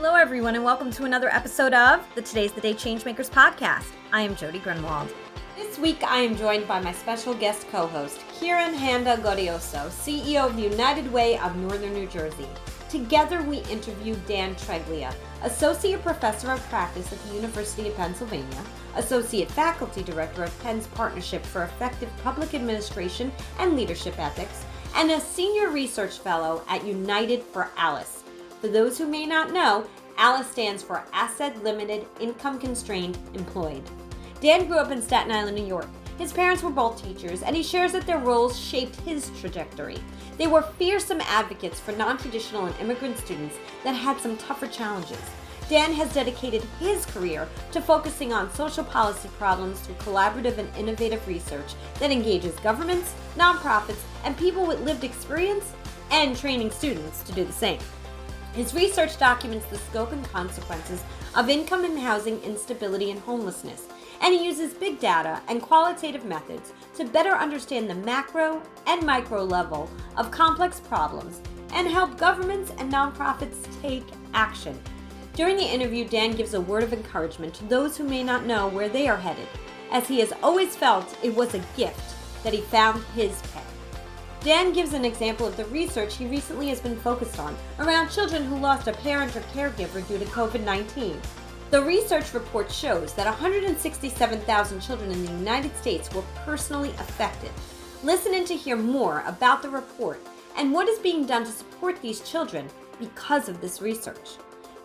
Hello, everyone, and welcome to another episode of the Today's the Day Changemakers Podcast. I am Jodi. This week, I am joined by my special guest co-host, Kiran Handa Gaudioso, CEO of the United Way of Northern New Jersey. Together, we interview Dan Treglia, Associate Professor of Practice at the University of Pennsylvania, Associate Faculty Director of Penn's Partnership for Effective Public Administration and Leadership Ethics, and a Senior Research Fellow at United for ALICE. For those who may not know, ALICE stands for Asset Limited Income Constrained Employed. Dan grew up in Staten Island, New York. His parents were both teachers, and he shares that their roles shaped his trajectory. They were fearsome advocates for non-traditional and immigrant students that had some tougher challenges. Dan has dedicated his career to focusing on social policy problems through collaborative and innovative research that engages governments, nonprofits, and people with lived experience, and training students to do the same. His research documents the scope and consequences of income and housing instability and homelessness, and he uses big data and qualitative methods to better understand the macro and micro level of complex problems and help governments and nonprofits take action. During the interview, Dan gives a word of encouragement to those who may not know where they are headed, as he has always felt it was a gift that he found his pen. Dan gives an example of the research he recently has been focused on around children who lost a parent or caregiver due to COVID-19. The research report shows that 167,000 children in the United States were personally affected. Listen in to hear more about the report and what is being done to support these children because of this research.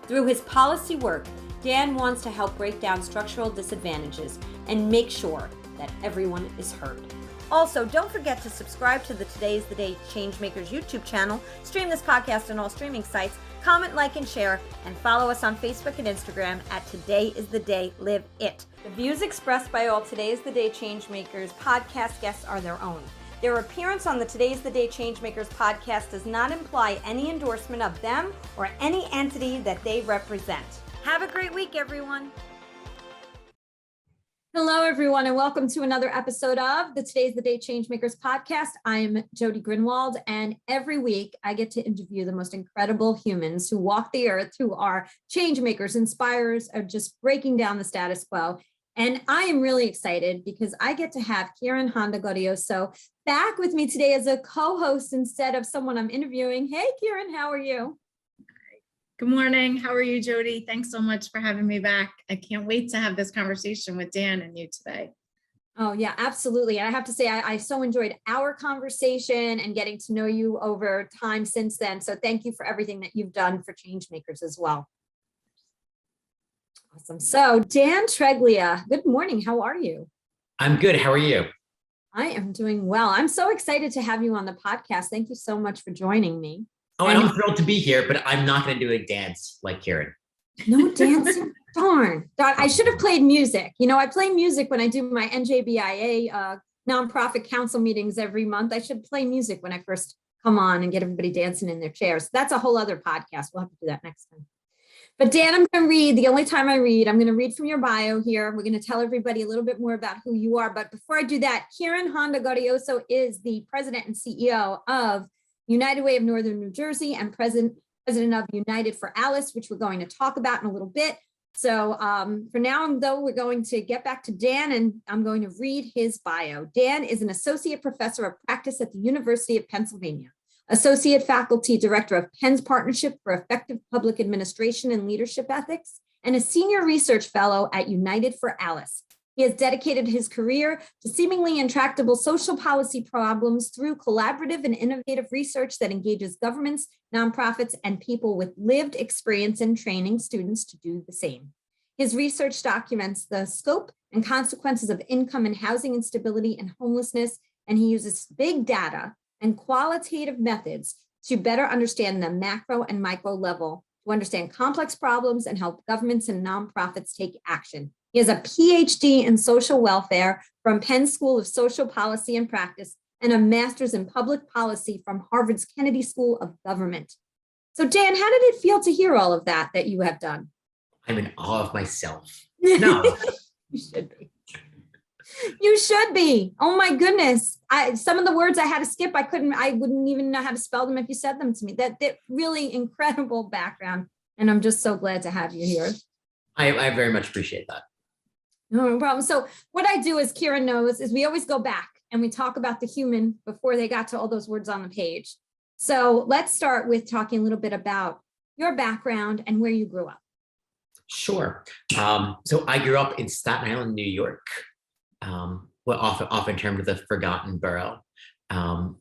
Through his policy work, Dan wants to help break down structural disadvantages and make sure that everyone is heard. Also, don't forget to subscribe to the Today's the Day Changemakers YouTube channel, stream this podcast on all streaming sites, comment, like, and share, and follow us on Facebook and Instagram at Today is the Day Live It. The views expressed by all Today is the Day Changemakers podcast guests are their own. Their appearance on the Today is the Day Changemakers podcast does not imply any endorsement of them or any entity that they represent. Have a great week, everyone. Hello, everyone, and welcome to another episode of the Today's the Day Changemakers podcast. I'm Jodi, and every week I get to interview the most incredible humans who walk the earth, who are changemakers, inspirers, or just breaking down the status quo. And I am really excited because I get to have Kiran Handa Gaudioso back with me today as a co-host instead of someone I'm interviewing. Hey, Kiran, how are you? Good morning. How are you, Jodi? Thanks so much for having me back. I can't wait to have this conversation with Dan and you today. Oh, yeah, absolutely. And I have to say, I so enjoyed our conversation and getting to know you over time since then. So thank you for everything that you've done for Changemakers as well. Awesome. So Dan Treglia, good morning. How are you? I'm good. How are you? I am doing well. I'm so excited to have you on the podcast. Thank you so much for joining me. Oh, and I'm thrilled to be here, but I'm not going to do a dance like Kiran. No dancing? Darn. I should have played music. You know, I play music when I do my NJBIA nonprofit council meetings every month. I should play music when I first come on and get everybody dancing in their chairs. That's a whole other podcast. We'll have to do that next time. But Dan, I'm going to read, the only time I read, I'm going to read from your bio here. We're going to tell everybody a little bit more about who you are. But before I do that, Kiran Handa Gaudioso is the president and CEO of United Way of Northern New Jersey and president of United for ALICE, which we're going to talk about in a little bit. So for now, though, we're going to get back to Dan and I'm going to read his bio. Dan is an associate professor of practice at the University of Pennsylvania, associate faculty director of Penn's Partnership for Effective Public Administration and Leadership Ethics, and a senior research fellow at United for ALICE. He has dedicated his career to seemingly intractable social policy problems through collaborative and innovative research that engages governments, nonprofits, and people with lived experience in training students to do the same. His research documents the scope and consequences of income and housing instability and homelessness, and he uses big data and qualitative methods to better understand the macro and micro level, to understand complex problems and help governments and nonprofits take action. He has a PhD in social welfare from Penn School of Social Policy and Practice and a master's in public policy from Harvard's Kennedy School of Government. So Dan, how did it feel to hear all of that you have done? I'm in awe of myself. No. You should be. You should be. Oh my goodness. Some of the words I had to skip, I wouldn't even know how to spell them if you said them to me. That really incredible background. And I'm just so glad to have you here. I very much appreciate that. No problem. So what I do, as Kiran knows, is we always go back and we talk about the human before they got to all those words on the page. So let's start with talking a little bit about your background and where you grew up. Sure. So I grew up in Staten Island, New York, often termed the forgotten borough. I'm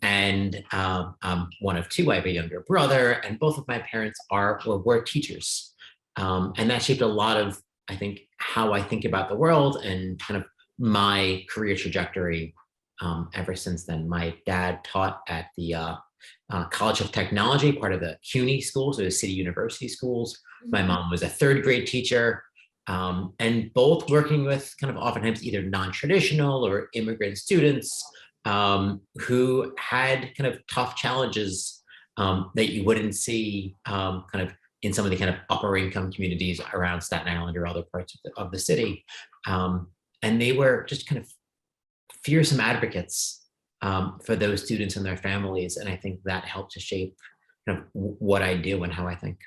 one of two. I have a younger brother, and both of my parents were teachers. And that shaped a lot of, I think, how I think about the world and kind of my career trajectory ever since then. My dad taught at the College of Technology, part of the CUNY schools, so the city university schools. My mom was a third grade teacher, and both working with kind of oftentimes either non-traditional or immigrant students who had kind of tough challenges that you wouldn't see kind of in some of the kind of upper income communities around Staten Island or other parts of the city. And they were just kind of fearsome advocates for those students and their families. And I think that helped to shape kind of what I do and how I think.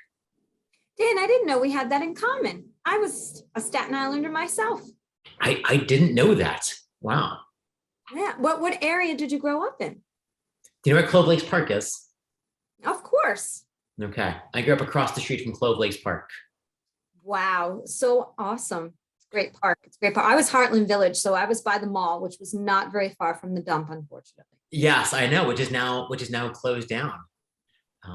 Dan, I didn't know we had that in common. I was a Staten Islander myself. I didn't know that. Wow. Yeah. What area did you grow up in? Do you know where Clove Lakes Park is? Of course. Okay. I grew up across the street from Clove Lakes Park. Wow. So awesome. It's a great park. It's a great park. I was Heartland Village, so I was by the mall, which was not very far from the dump, unfortunately. Yes, I know, which is now closed down.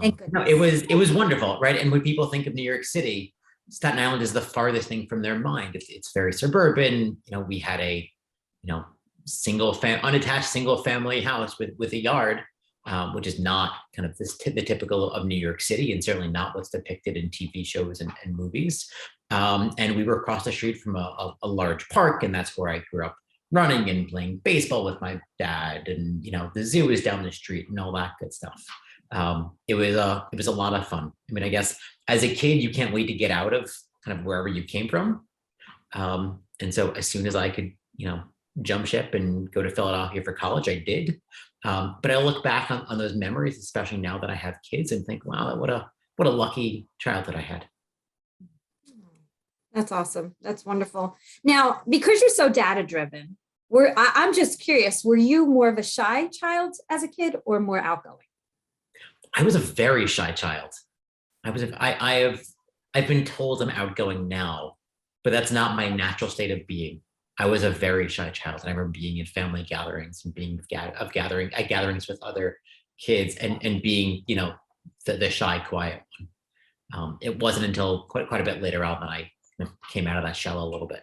Thank goodness. No, it was wonderful, right? And when people think of New York City, Staten Island is the farthest thing from their mind. It's very suburban. We had a unattached single family house with a yard, which is not kind of the typical of New York City, and certainly not what's depicted in TV shows and movies. And we were across the street from a large park, and that's where I grew up running and playing baseball with my dad. And the zoo is down the street and all that good stuff. It was a lot of fun. I mean, I guess as a kid, you can't wait to get out of kind of wherever you came from. And so as soon as I could, jump ship and go to Philadelphia for college, I did. But I look back on those memories, especially now that I have kids, and think, wow, what a lucky childhood I had. That's awesome. That's wonderful. Now, because you're so data driven, I'm just curious, were you more of a shy child as a kid or more outgoing? I was a very shy child. I've been told I'm outgoing now, but that's not my natural state of being. I was a very shy child, and I remember being in family gatherings and being at gatherings with other kids and being, the shy, quiet one. It wasn't until quite a bit later on that I came out of that shell a little bit.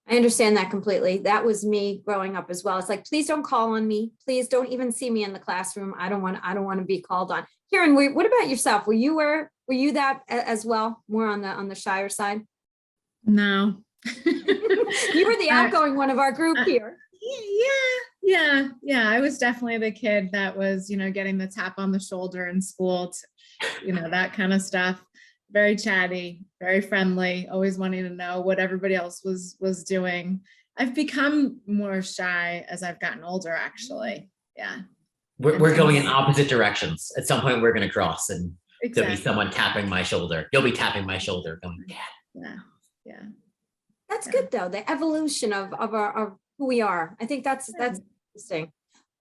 I understand that completely. That was me growing up as well. It's like, please don't call on me. Please don't even see me in the classroom. I don't want to be called on. Kiran, what about yourself? Were you that as well? More on the shyer side? No. You were the outgoing one of our group here. Yeah. I was definitely the kid that was, getting the tap on the shoulder in school, that kind of stuff. Very chatty, very friendly, always wanting to know what everybody else was doing. I've become more shy as I've gotten older, actually. Yeah. We're going in opposite directions. At some point we're going to cross, and exactly. There'll be someone tapping my shoulder. You'll be tapping my shoulder going, Dad. Yeah. That's good though. The evolution of who we are. I think that's interesting.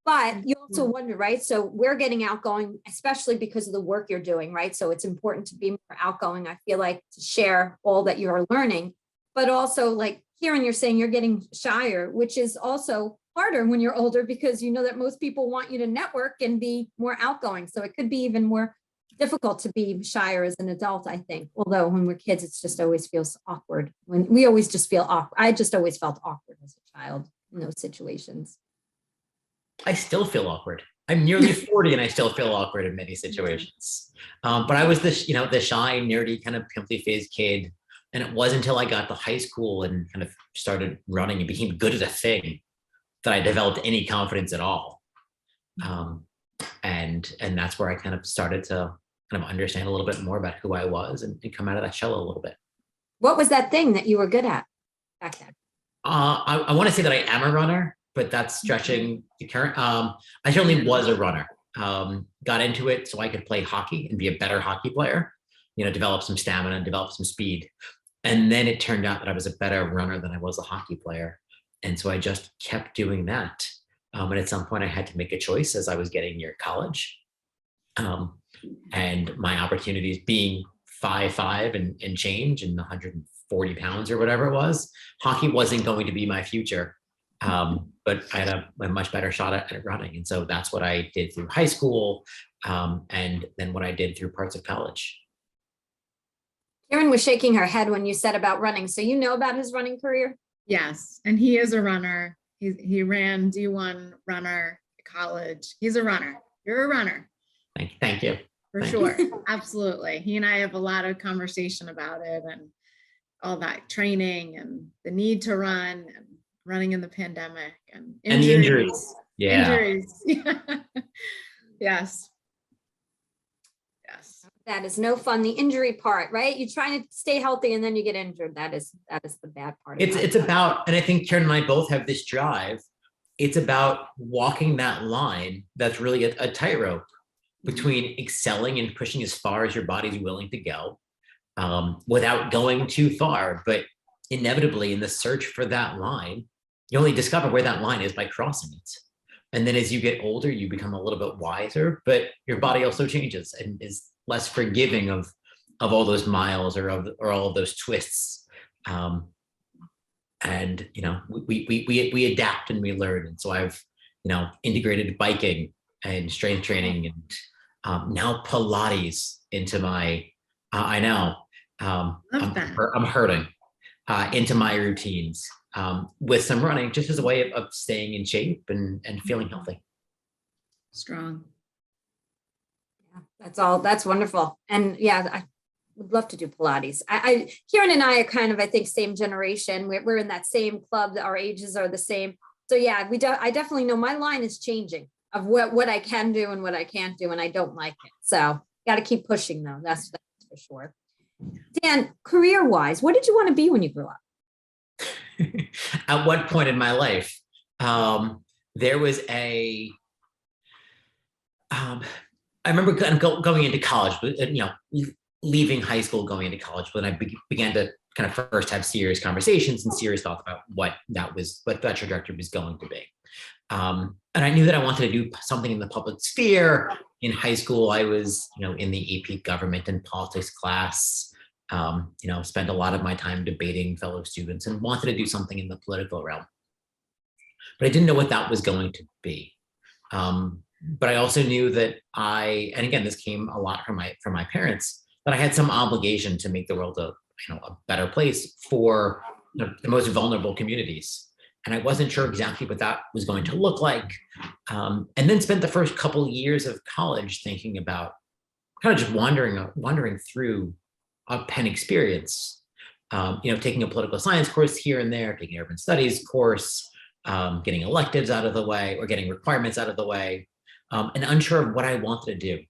But you also wonder, right? So we're getting outgoing, especially because of the work you're doing, right? So it's important to be more outgoing. I feel like to share all that you're learning, but also like Kiran, you're saying you're getting shyer, which is also harder when you're older because you know that most people want you to network and be more outgoing. So it could be even more difficult to be shyer as an adult, I think. Although when we're kids, it's just always feels awkward. When we always just feel awkward. I just always felt awkward as a child in those situations. I still feel awkward. I'm nearly 40 and I still feel awkward in many situations. But I was the shy, nerdy, kind of pimply faced kid. And it wasn't until I got to high school and kind of started running and became good at a thing that I developed any confidence at all. And that's where I kind of started to kind of understand a little bit more about who I was and come out of that shell a little bit. What was that thing that you were good at back then? I want to say that I am a runner, but that's stretching the current. I certainly was a runner. Got into it so I could play hockey and be a better hockey player. develop some stamina, develop some speed. And then it turned out that I was a better runner than I was a hockey player. And so I just kept doing that. And at some point I had to make a choice as I was getting near college. And my opportunities being 5'5" and change and 140 pounds or whatever it was, hockey wasn't going to be my future. But I had a much better shot at running. And so that's what I did through high school, and then what I did through parts of college. Kiran was shaking her head when you said about running. So you know about his running career? Yes. And he is a runner. He ran D1 runner at college. He's a runner. You're a runner. Thank you. For sure. Absolutely. He and I have a lot of conversation about it and all that training and the need to run and running in the pandemic and the injuries. Yeah. Injuries. Yes. Yes. That is no fun. The injury part, right? You're trying to stay healthy and then you get injured. That is the bad part. It's about, and I think Kiran and I both have this drive. It's about walking that line that's really a tightrope between excelling and pushing as far as your body's willing to go, without going too far. But inevitably, in the search for that line, you only discover where that line is by crossing it. And then as you get older, you become a little bit wiser, but your body also changes and is less forgiving of all those miles or all of those twists. And we adapt and we learn. And so I've integrated biking and strength training and now Pilates into my I'm hurting into my routines, with some running, just as a way of staying in shape and feeling healthy. Strong. Yeah, that's wonderful. And yeah, I would love to do Pilates. Kiran and I are kind of, I think, same generation. We're in that same club. Our ages are the same. So yeah, I definitely know my line is changing of what I can do and what I can't do, and I don't like it. So got to keep pushing though. That's for sure. Dan, career-wise, what did you want to be when you grew up? At what point in my life, there was I remember going into college, leaving high school, going into college, when I began to kind of first have serious conversations and serious thoughts about what that trajectory was going to be. And I knew that I wanted to do something in the public sphere. In high school, I was, in the AP government and politics class, spent a lot of my time debating fellow students and wanted to do something in the political realm. But I didn't know what that was going to be. But I also knew that and again, this came a lot from my parents, that I had some obligation to make the world a better place for the most vulnerable communities. And I wasn't sure exactly what that was going to look like. And then spent the first couple of years of college thinking about kind of just wandering through a Penn experience, taking a political science course here and there, taking an urban studies course, getting electives out of the way or getting requirements out of the way, and unsure of what I wanted to do.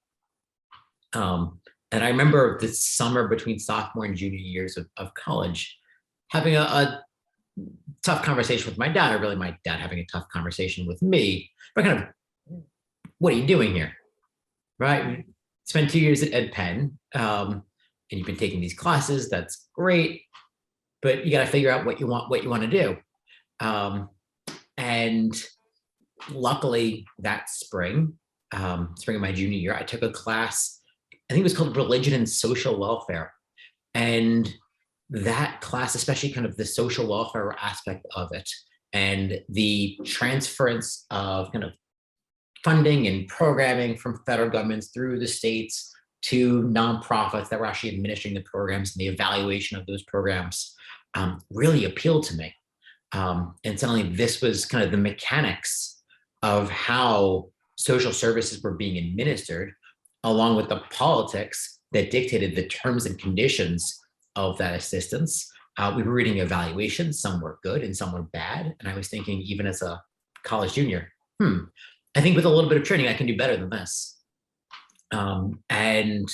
And I remember the summer between sophomore and junior years of college, having a tough conversation with my dad, or really my dad having a tough conversation with me, but kind of, what are you doing here? Right? Spent 2 years at Penn, and you've been taking these classes. That's great, but you got to figure out what you want to do. And luckily that spring of my junior year, I took a class, I think it was called Religion and Social Welfare. And that class, especially kind of the social welfare aspect of it and the transference of kind of funding and programming from federal governments through the states to nonprofits that were actually administering the programs and the evaluation of those programs, really appealed to me. And suddenly this was kind of the mechanics of how social services were being administered, along with the politics that dictated the terms and conditions of that assistance. We were reading evaluations, some were good and some were bad. And I was thinking, even as a college junior, I think with a little bit of training, I can do better than this. And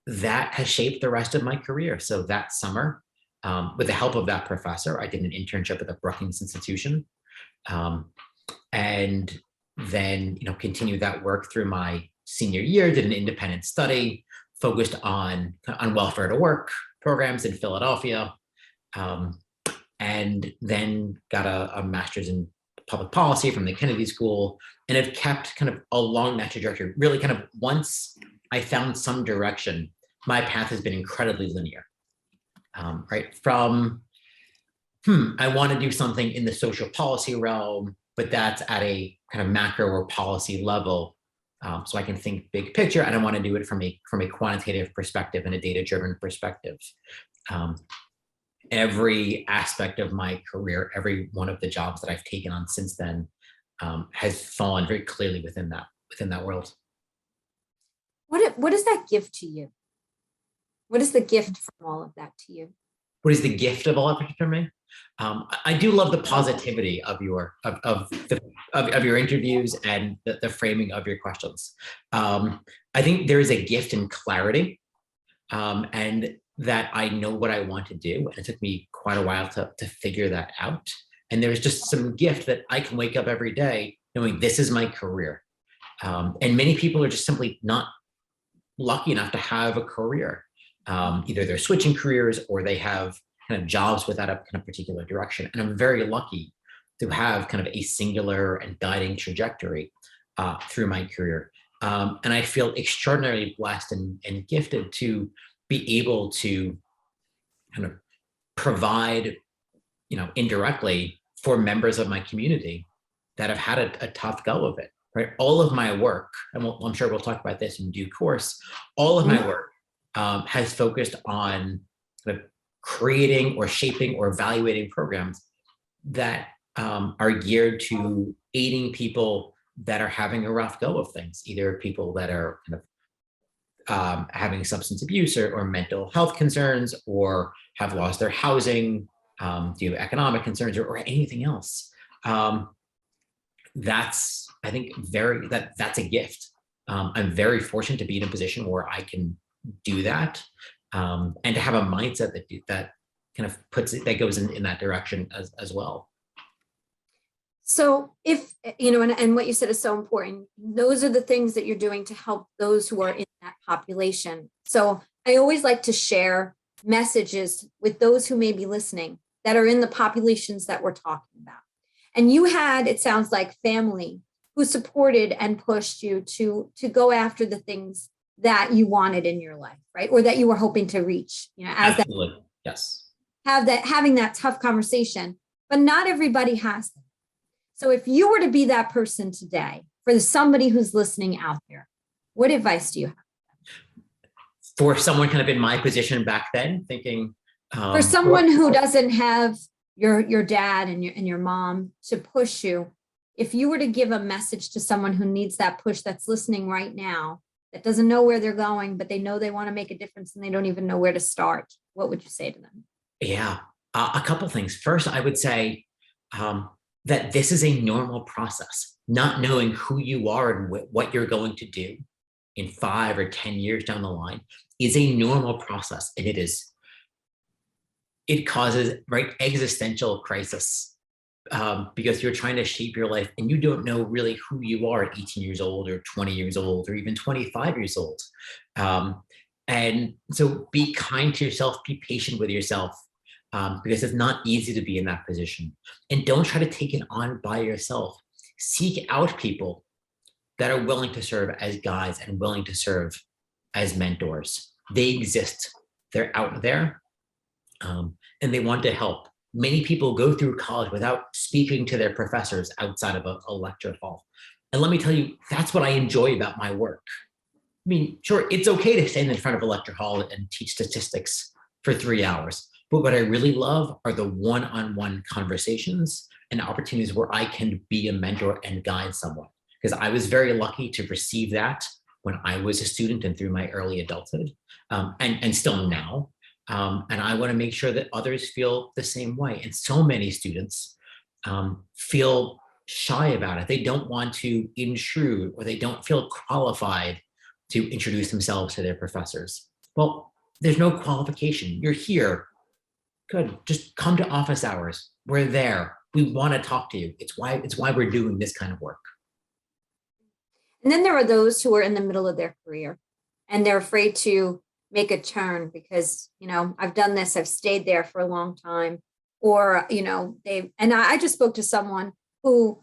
that has shaped the rest of my career. So that summer, with the help of that professor, I did an internship at the Brookings Institution, and then continued that work through my senior year, did an independent study, focused on welfare to work programs in Philadelphia, and then got a master's in public policy from the Kennedy School, and have kept kind of along that trajectory. Really kind of once I found some direction, my path has been incredibly linear, right? From, I want to do something in the social policy realm, but that's at a kind of macro or policy level. So I can think big picture, and I want to do it from a quantitative perspective and a data-driven perspective. Every aspect of my career, every one of the jobs that I've taken on since then, has fallen very clearly within that world. What does that give to you? What is the gift from all of that to you? What is the gift of all of it for me? I do love the positivity of your interviews and the framing of your questions. I think there is a gift in clarity, and that I know what I want to do. And it took me quite a while to figure that out. And there's just some gift that I can wake up every day knowing this is my career. And many people are just simply not lucky enough to have a career. Either they're switching careers or they have kind of jobs without a kind of particular direction. And I'm very lucky to have kind of a singular and guiding trajectory through my career. And I feel extraordinarily blessed and gifted to be able to kind of provide, indirectly for members of my community that have had a tough go of it, right? All of my work, and I'm sure we'll talk about this in due course, all of my work has focused on kind of creating or shaping or evaluating programs that are geared to aiding people that are having a rough go of things, either people that are kind of having substance abuse or mental health concerns, or have lost their housing, due to economic concerns, or anything else. That's, I think, that's a gift. I'm very fortunate to be in a position where I can do that, and to have a mindset that kind of that goes in that direction as well. So if, and what you said is so important, those are the things that you're doing to help those who are in that population. So I always like to share messages with those who may be listening that are in the populations that we're talking about. And you had, it sounds like, family who supported and pushed you to go after the things that you wanted in your life, right? Or that you were hoping to reach, as Absolutely. that, yes. having that tough conversation, but not everybody has them. So if you were to be that person today, for somebody who's listening out there, what advice do you have? For someone kind of in my position back then, thinking, for someone who doesn't have your dad and your mom to push you, if you were to give a message to someone who needs that push, that's listening right now, that doesn't know where they're going, but they know they want to make a difference and they don't even know where to start, what would you say to them? Yeah, a couple things. First, I would say that this is a normal process. Not knowing who you are and what you're going to do in 5 or 10 years down the line is a normal process. And it causes, right, existential crisis, because you're trying to shape your life and you don't know really who you are at 18 years old or 20 years old or even 25 years old. And so be kind to yourself, be patient with yourself, because it's not easy to be in that position. And don't try to take it on by yourself. Seek out people that are willing to serve as guides and willing to serve as mentors. They exist. They're out there, and they want to help. Many people go through college without speaking to their professors outside of a lecture hall. And let me tell you, that's what I enjoy about my work. I mean, sure, it's okay to stand in front of a lecture hall and teach statistics for 3 hours. But what I really love are the one-on-one conversations and opportunities where I can be a mentor and guide someone. Because I was very lucky to receive that when I was a student and through my early adulthood, and still now. And I want to make sure that others feel the same way. And so many students feel shy about it. They don't want to intrude, or they don't feel qualified to introduce themselves to their professors. Well, there's no qualification. You're here. Good. Just come to office hours. We're there. We want to talk to you. It's why we're doing this kind of work. And then there are those who are in the middle of their career and they're afraid to make a turn because, I've done this, I've stayed there for a long time. Or, I just spoke to someone who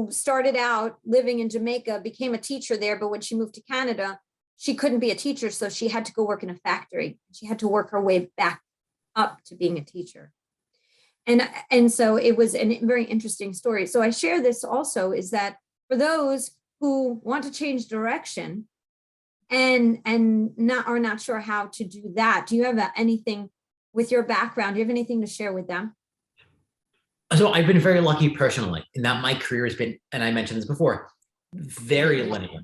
started out living in Jamaica, became a teacher there, but when she moved to Canada, she couldn't be a teacher, so she had to go work in a factory. She had to work her way back up to being a teacher. And so it was a very interesting story. So I share this also is that for those who want to change direction and are not sure how to do that, do you have anything with your background? Do you have anything to share with them? So I've been very lucky personally in that my career has been, and I mentioned this before, very linear.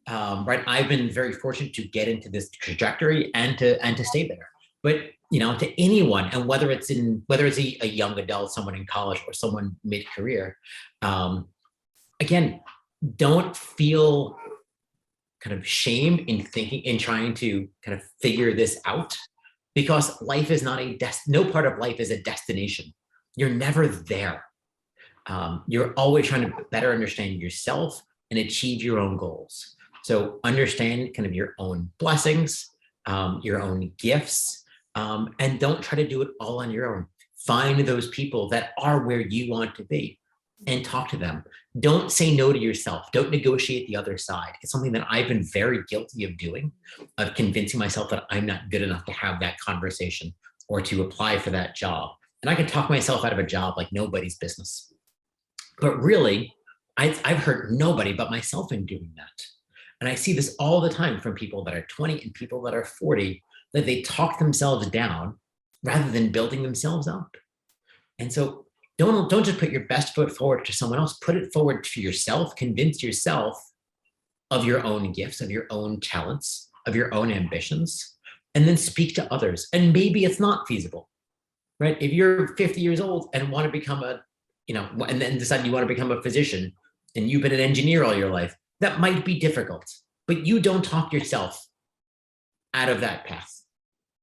Right, I've been very fortunate to get into this trajectory and to stay there. But to anyone, and whether it's a young adult, someone in college, or someone mid-career, again, don't feel kind of shame in trying to kind of figure this out, because life is not no part of life is a destination. You're never there. You're always trying to better understand yourself and achieve your own goals. So understand kind of your own blessings, your own gifts, and don't try to do it all on your own. Find those people that are where you want to be and talk to them. Don't say no to yourself. Don't negotiate the other side. It's something that I've been very guilty of doing, of convincing myself that I'm not good enough to have that conversation or to apply for that job. And I can talk myself out of a job like nobody's business. But really, I've hurt nobody but myself in doing that. And I see this all the time from people that are 20 and people that are 40, that they talk themselves down rather than building themselves up. And so don't just put your best foot forward to someone else, put it forward to yourself, convince yourself of your own gifts, of your own talents, of your own ambitions, and then speak to others. And maybe it's not feasible, right? If you're 50 years old and want to become and then decide you want to become a physician, and you've been an engineer all your life, that might be difficult, but you don't talk yourself out of that path.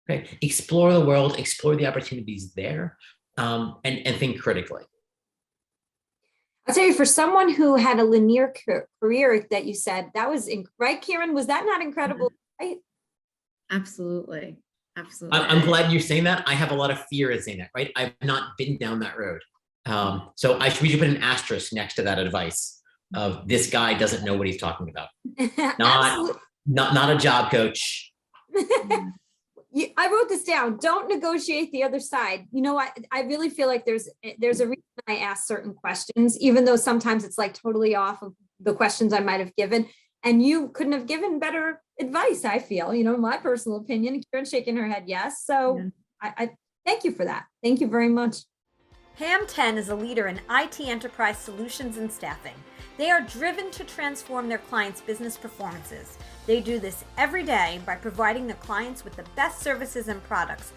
Okay, explore the world, explore the opportunities there, and think critically. I'll tell you, for someone who had a linear career that you said, that was right, Kiran? Was that not incredible? Right? Absolutely. I'm glad you're saying that. I have a lot of fear in saying that, right? I've not been down that road. So we should put an asterisk next to that advice of this guy doesn't know what he's talking about. Not a job coach. I wrote this down. Don't negotiate the other side. I really feel like there's a reason I ask certain questions, even though sometimes it's like totally off of the questions I might have given. And you couldn't have given better advice, I feel, my personal opinion. Kiran's shaking her head yes. So yeah. I thank you for that. Thank you very much. Pam10 is a leader in IT enterprise solutions and staffing. They are driven to transform their clients' business performances. They do this every day by providing their clients with the best services and products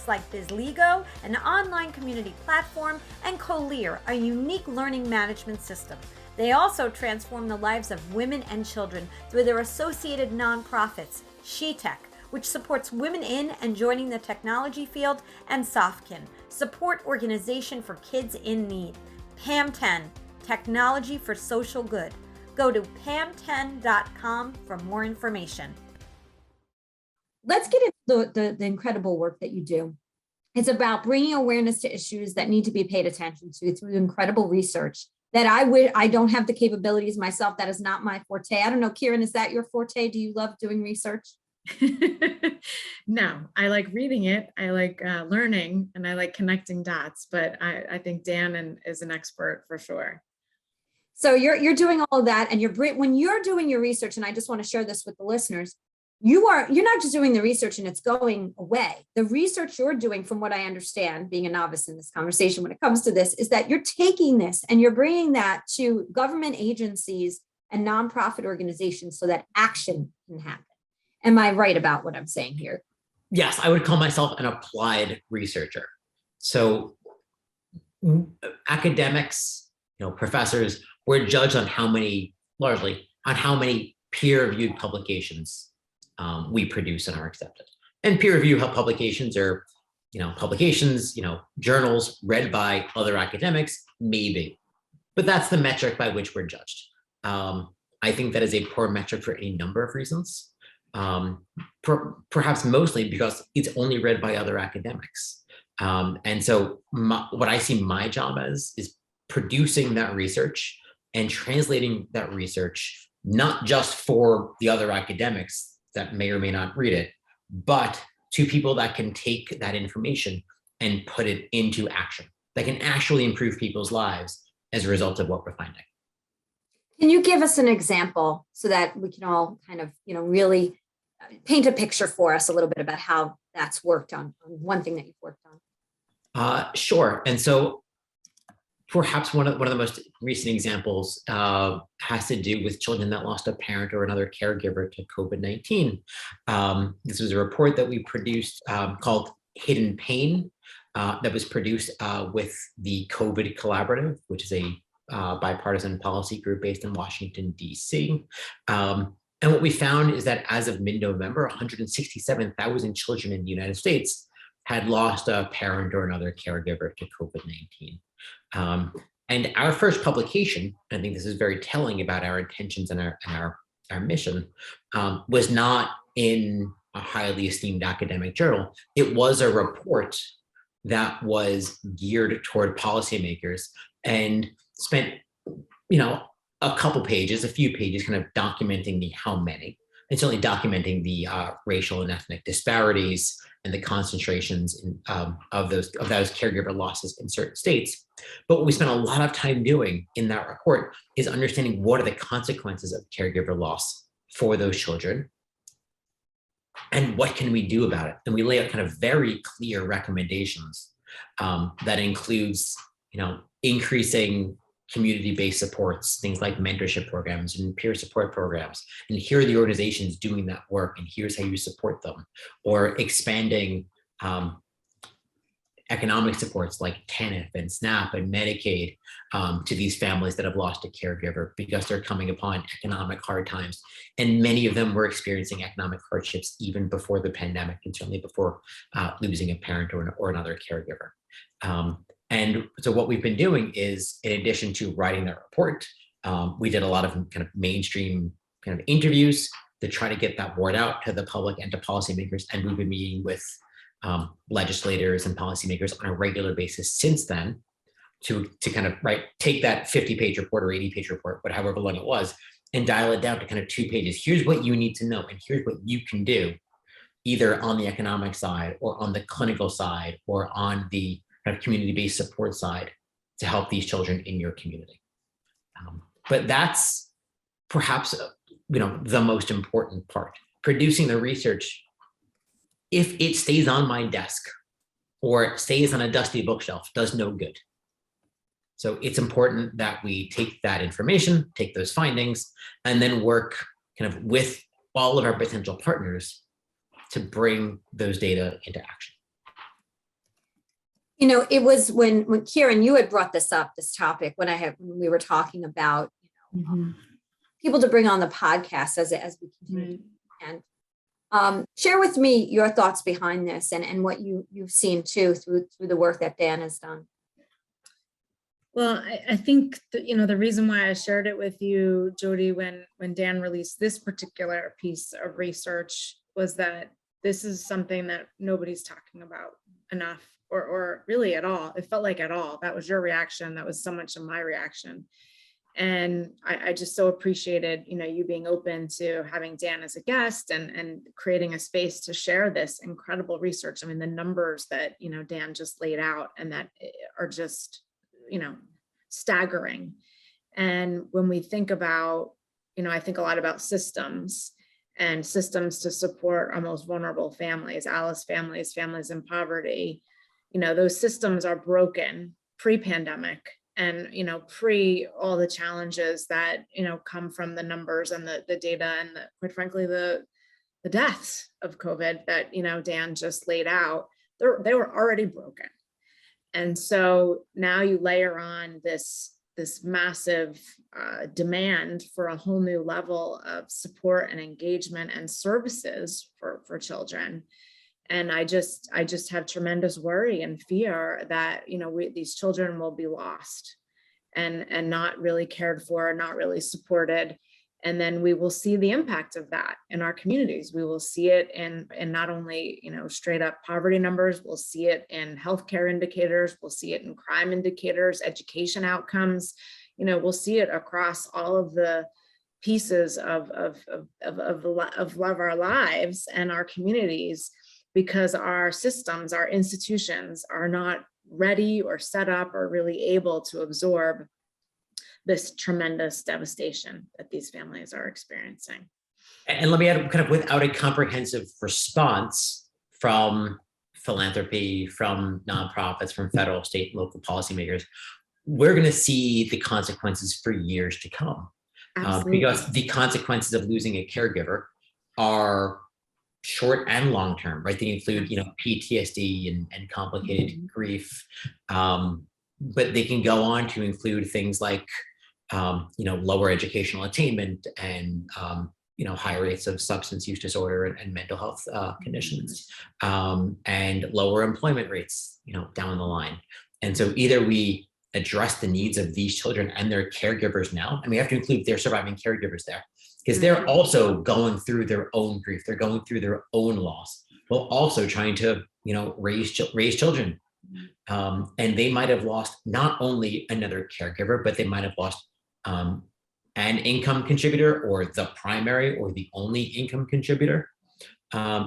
like BizLego, an online community platform, and Colear, a unique learning management system. They also transform the lives of women and children through their associated nonprofits, SheTech, which supports women in and joining the technology field, and Softkin, support organization for kids in need. Pam10, technology for social good. Go to pam10.com for more information. Let's get into the incredible work that you do. It's about bringing awareness to issues that need to be paid attention to through incredible research that I don't have the capabilities myself. That is not my forte. I don't know, Kiran, is that your forte? Do you love doing research? No, I like reading it. I like learning, and I like connecting dots, but I think Dan is an expert for sure. So you're doing all of that, and when you're doing your research, and I just want to share this with the listeners, you're not just doing the research and it's going away. The research you're doing, from what I understand, being a novice in this conversation when it comes to this, is that you're taking this and you're bringing that to government agencies and nonprofit organizations so that action can happen. Am I right about what I'm saying here? Yes, I would call myself an applied researcher. So academics, professors, we're judged on largely on how many peer-reviewed publications we produce and are accepted. And peer-reviewed publications are, publications, journals read by other academics, maybe. But that's the metric by which we're judged. I think that is a poor metric for any number of reasons. perhaps mostly because it's only read by other academics. And so what I see my job as is producing that research and translating that research, not just for the other academics that may or may not read it, but to people that can take that information and put it into action, that can actually improve people's lives as a result of what we're finding. Can you give us an example so that we can all kind of, really paint a picture for us a little bit about how that's worked on one thing that you've worked on? Sure. And so perhaps one of the most recent examples has to do with children that lost a parent or another caregiver to COVID-19. This was a report that we produced called Hidden Pain that was produced with the COVID Collaborative, which is a bipartisan policy group based in Washington, D.C. And what we found is that as of mid-November, 167,000 children in the United States had lost a parent or another caregiver to COVID-19. And our first publication, I think this is very telling about our intentions and our mission, was not in a highly esteemed academic journal. It was a report that was geared toward policymakers and spent, a few pages kind of documenting the how many, and certainly documenting the racial and ethnic disparities and the concentrations of those caregiver losses in certain states. But what we spent a lot of time doing in that report is understanding what are the consequences of caregiver loss for those children and what can we do about it. And we lay out kind of very clear recommendations that includes, increasing community-based supports, things like mentorship programs and peer support programs. And here are the organizations doing that work, and here's how you support them. Or expanding economic supports like TANF and SNAP and Medicaid to these families that have lost a caregiver because they're coming upon economic hard times. And many of them were experiencing economic hardships even before the pandemic, and certainly before losing a parent or another caregiver. And so what we've been doing is, in addition to writing that report, we did a lot of kind of mainstream kind of interviews to try to get that word out to the public and to policymakers. And we've been meeting with legislators and policymakers on a regular basis since then to kind of take that 50-page report or 80-page report, but however long it was, and dial it down to kind of 2 pages. Here's what you need to know, and here's what you can do, either on the economic side or on the clinical side or on the kind of community-based support side to help these children in your community. But that's perhaps the most important part. Producing the research, if it stays on my desk or stays on a dusty bookshelf, does no good. So it's important that we take that information, take those findings, and then work kind of with all of our potential partners to bring those data into action. It was when Kiran, you had brought this topic when we were talking about, people to bring on the podcast as we continue. Right. And share with me your thoughts behind this and what you've seen too through the work that Dan has done. Well, I think the reason why I shared it with you, Jodi, when Dan released this particular piece of research was that this is something that nobody's talking about enough. Or really at all. It felt like at all. That was your reaction. That was so much of my reaction. And I just so appreciated, you being open to having Dan as a guest and creating a space to share this incredible research. I mean, the numbers that, Dan just laid out and that are just, staggering. And when we think about, I think a lot about systems and systems to support our most vulnerable families, Alice families, families in poverty. Those systems are broken pre-pandemic and, pre all the challenges that, come from the numbers and the data and quite frankly, the deaths of COVID that, Dan just laid out, they were already broken. And so now you layer on this massive demand for a whole new level of support and engagement and services for children. And I just have tremendous worry and fear that, these children will be lost and not really cared for, not really supported. And then we will see the impact of that in our communities. We will see it in not only, straight up poverty numbers, we'll see it in healthcare indicators, we'll see it in crime indicators, education outcomes, we'll see it across all of the pieces of our lives and our communities, because our systems, our institutions are not ready or set up or really able to absorb this tremendous devastation that these families are experiencing. And let me add, kind of without a comprehensive response from philanthropy, from nonprofits, from federal, state, and local policymakers, we're going to see the consequences for years to come. Because the consequences of losing a caregiver are short and long term, right? They include, PTSD and complicated grief, but they can go on to include things like, lower educational attainment and, high rates of substance use disorder and mental health conditions, and lower employment rates, down the line. And so either we address the needs of these children and their caregivers now, and we have to include their surviving caregivers there, because they're also going through their own grief, they're going through their own loss, while also trying to, raise children. And they might have lost not only another caregiver, but they might have lost an income contributor, or the primary or the only income contributor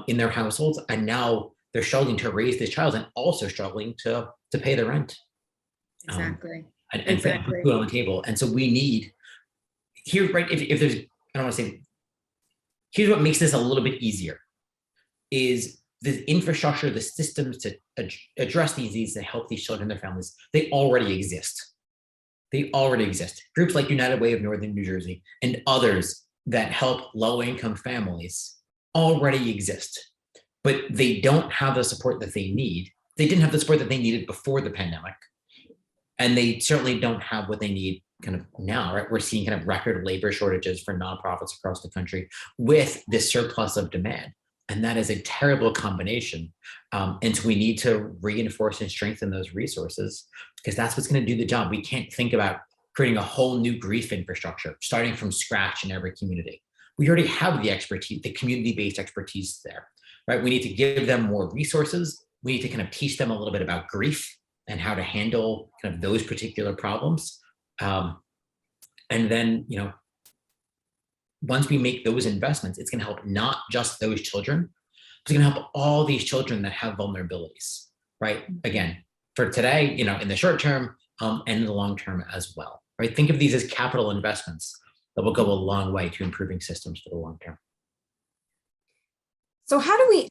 in their households. And now they're struggling to raise this child and also struggling to pay the rent. Exactly. And put food on the table. And so we need here, right? If there's, I don't want to say, here's what makes this a little bit easier, is the infrastructure, the systems to address these needs, to help these children and their families, they already exist. They already exist. Groups like United Way of Northern New Jersey and others that help low-income families already exist, but they don't have the support that they need. They didn't have the support that they needed before the pandemic. And they certainly don't have what they need kind of now, right? We're seeing kind of record labor shortages for nonprofits across the country with this surplus of demand. And that is a terrible combination. And so we need to reinforce and strengthen those resources, because that's what's going to do the job. We can't think about creating a whole new grief infrastructure, starting from scratch in every community. We already have the expertise, the community-based expertise there, right? We need to give them more resources. We need to kind of teach them a little bit about grief and how to handle kind of those particular problems. And then, once we make those investments, it's going to help not just those children, it's going to help all these children that have vulnerabilities, right? Again, for today, in the short term, and in the long term as well, right? Think of these as capital investments that will go a long way to improving systems for the long term. So how do we,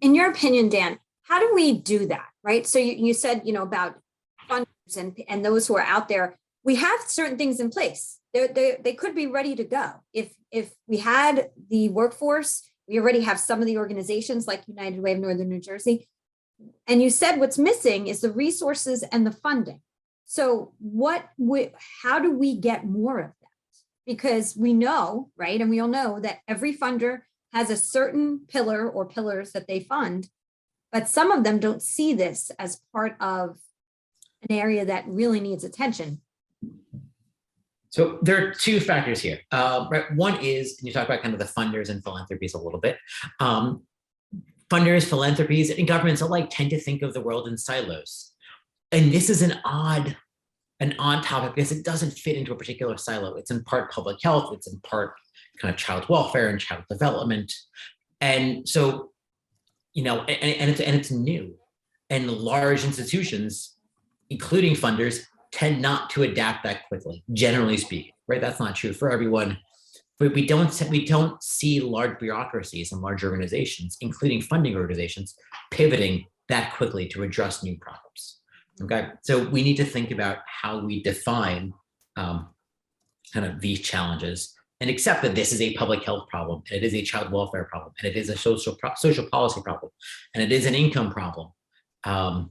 in your opinion, Dan, how do we do that, right? So you said, about funders and those who are out there, we have certain things in place. They could be ready to go. If we had the workforce, we already have some of the organizations like United Way of Northern New Jersey. And you said what's missing is the resources and the funding. So how do we get more of that? Because we know, right? And we all know that every funder has a certain pillar or pillars that they fund, but some of them don't see this as part of an area that really needs attention. So there are two factors here. Right. One is, and you talk about kind of the funders and philanthropies a little bit. Funders, philanthropies, and governments alike tend to think of the world in silos. And this is an odd topic because it doesn't fit into a particular silo. It's in part public health, it's in part kind of child welfare and child development. And so, and it's new. And large institutions, including funders, tend not to adapt that quickly, generally speaking, right? That's not true for everyone. But we don't see large bureaucracies and large organizations, including funding organizations, pivoting that quickly to address new problems. Okay, so we need to think about how we define kind of these challenges and accept that this is a public health problem, and it is a child welfare problem, and it is a social policy problem, and it is an income problem, and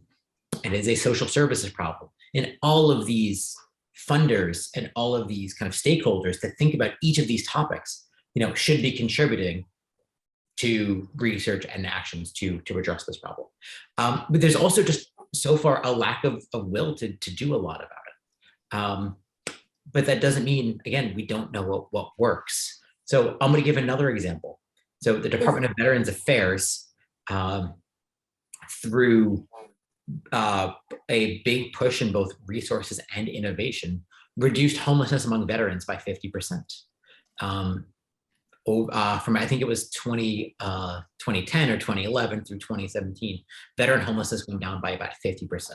it is a social services problem. And all of these funders and all of these kind of stakeholders that think about each of these topics, should be contributing to research and actions to address this problem. But there's also just so far a lack of will to do a lot about it. But that doesn't mean, again, we don't know what works. So I'm going to give another example. So the Department of Veterans Affairs, through a big push in both resources and innovation, reduced homelessness among veterans by 50%. From I think it was 2010 or 2011 through 2017, veteran homelessness went down by about 50%.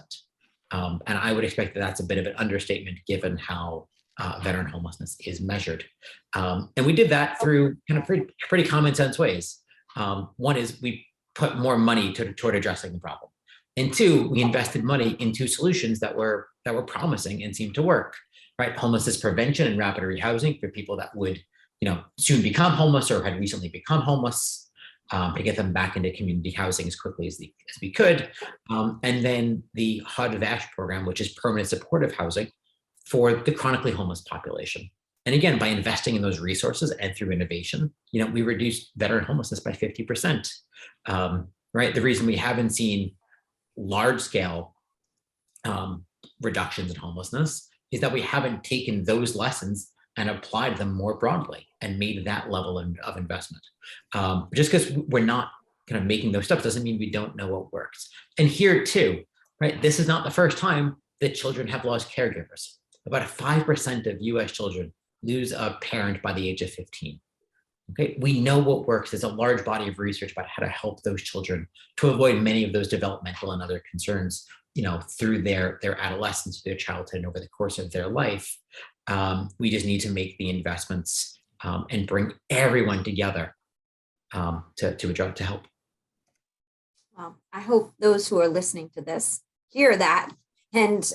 And I would expect that that's a bit of an understatement given how veteran homelessness is measured. And we did that through kind of pretty common sense ways. One is we put more money toward addressing the problem. And two, we invested money into solutions that were promising and seemed to work, right? Homelessness prevention and rapid rehousing for people that would soon become homeless or had recently become homeless, to get them back into community housing as quickly as we could. And then the HUD-VASH program, which is permanent supportive housing for the chronically homeless population. And again, by investing in those resources and through innovation, we reduced veteran homelessness by 50%. Right? The reason we haven't seen large-scale reductions in homelessness is that we haven't taken those lessons and applied them more broadly and made that level of investment. Just because we're not kind of making those steps doesn't mean we don't know what works. And here too, right? This is not the first time that children have lost caregivers. About 5% of US children lose a parent by the age of 15. Okay, we know what works. There's a large body of research about how to help those children to avoid many of those developmental and other concerns, through their adolescence, their childhood, and over the course of their life. We just need to make the investments and bring everyone together to help. Well, I hope those who are listening to this hear that and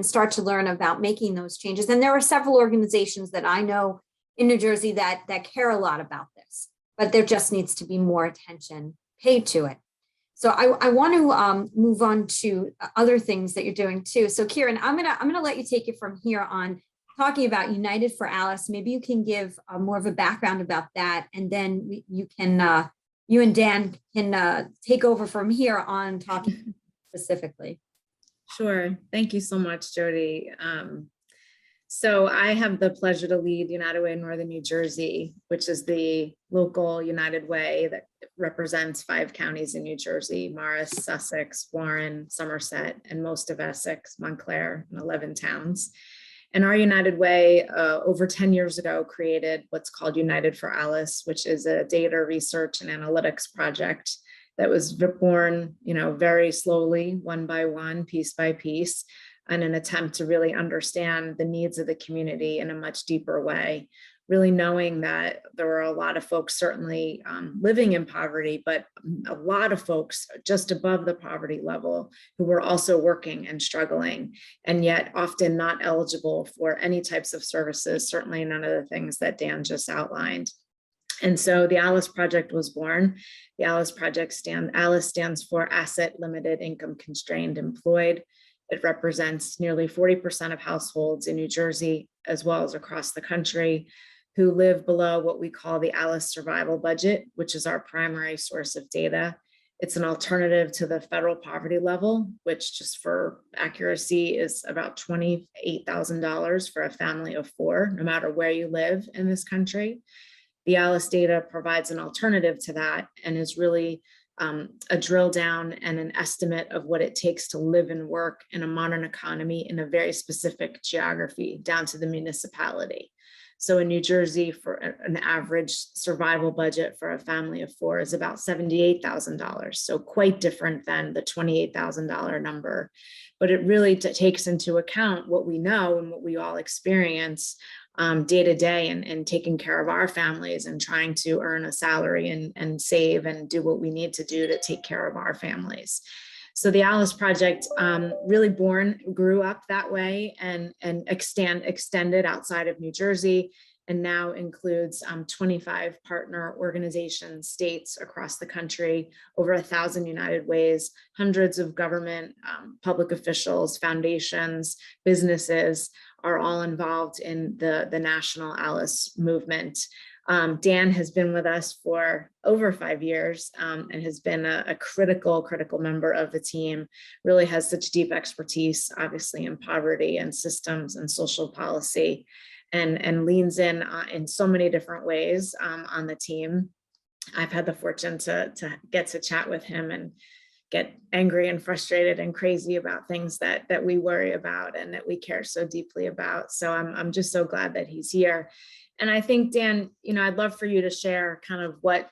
start to learn about making those changes. And there are several organizations that I know in New Jersey that care a lot about this, but there just needs to be more attention paid to it. So I want to move on to other things that you're doing too. So Kiran, I'm gonna let you take it from here on, talking about United for Alice. Maybe you can give more of a background about that, and then you and Dan can take over from here on talking specifically. Sure. Thank you so much, Jodi. So I have the pleasure to lead United Way Northern New Jersey, which is the local United Way that represents 5 counties in New Jersey: Morris, Sussex, Warren, Somerset, and most of Essex, Montclair, and 11 towns. And our United Way, over 10 years ago, created what's called United for Alice, which is a data research and analytics project that was born, very slowly, one by one, piece by piece, in an attempt to really understand the needs of the community in a much deeper way, really knowing that there were a lot of folks certainly living in poverty, but a lot of folks just above the poverty level who were also working and struggling, and yet often not eligible for any types of services, certainly none of the things that Dan just outlined. And so the Alice Project was born. The Alice Project Alice stands for Asset Limited Income Constrained Employed. It represents nearly 40% of households in New Jersey, as well as across the country, who live below what we call the Alice Survival Budget, which is our primary source of data. It's an alternative to the federal poverty level, which, just for accuracy, is about $28,000 for a family of 4, no matter where you live in this country. The Alice data provides an alternative to that and is really a drill down and an estimate of what it takes to live and work in a modern economy in a very specific geography, down to the municipality. So in New Jersey, for an average survival budget for a family of 4 is about $78,000. So quite different than the $28,000 number. But it really takes into account what we know and what we all experience day to day, and taking care of our families and trying to earn a salary and save and do what we need to do to take care of our families. So the Alice Project really grew up that way and extended outside of New Jersey, and now includes 25 partner organizations, states across the country, over 1,000 United Ways, hundreds of government, public officials, foundations, businesses are all involved in the national Alice movement. Dan has been with us for over 5 years and has been a critical member of the team, really has such deep expertise, obviously, in poverty and systems and social policy, and leans in so many different ways on the team. I've had the fortune to get to chat with him and get angry and frustrated and crazy about things that we worry about and that we care so deeply about. So I'm just so glad that he's here. And I think, Dan, I'd love for you to share kind of what,